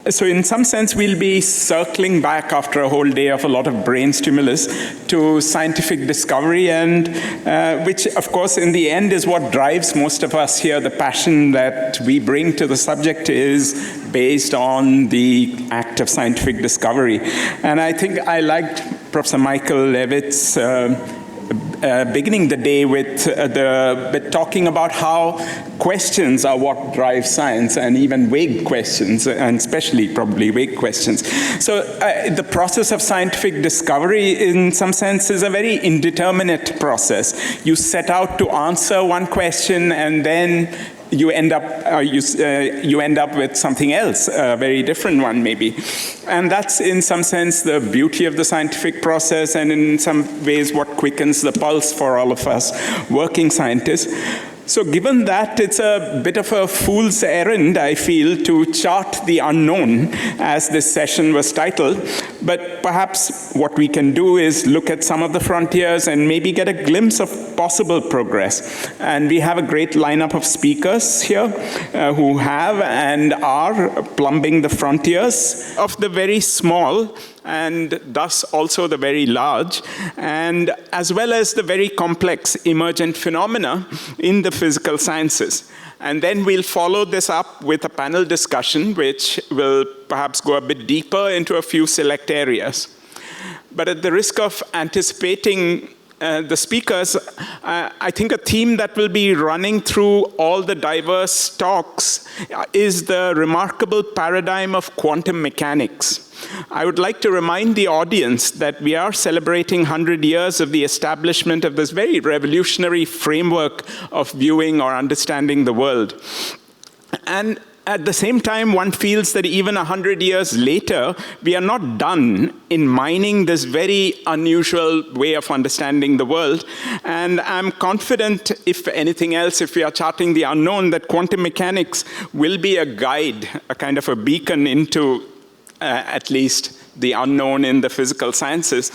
So in some sense, we'll be circling back after a whole day of a lot of brain stimulus to scientific discovery, and which, of course, in the end is what drives most of us here. The passion that we bring to the subject is based on the act of scientific discovery. And I think I liked Professor Michael Levitt's beginning the day with talking about how questions are what drive science, and even vague questions, and especially probably vague questions. So the process of scientific discovery, in some sense, is a very indeterminate process. You set out to answer one question, and then you end up with something else, a very different one maybe. And that's in some sense the beauty of the scientific process, and in some ways what quickens the pulse for all of us working scientists. So given that, it's a bit of a fool's errand, I feel, to chart the unknown, as this session was titled. But perhaps what we can do is look at some of the frontiers and maybe get a glimpse of possible progress. And we have a great lineup of speakers here who have and are plumbing the frontiers of the very small, and thus also the very large, and as well as the very complex emergent phenomena in the physical sciences. And then we'll follow this up with a panel discussion, which will perhaps go a bit deeper into a few select areas. But at the risk of anticipating the speakers, I think a theme that will be running through all the diverse talks is the remarkable paradigm of quantum mechanics. I would like to remind the audience that we are celebrating 100 years of the establishment of this very revolutionary framework of viewing or understanding the world. And at the same time, one feels that even 100 years later, we are not done in mining this very unusual way of understanding the world. And I'm confident, if anything else, if we are charting the unknown, that quantum mechanics will be a guide, a kind of a beacon into at least the unknown in the physical sciences.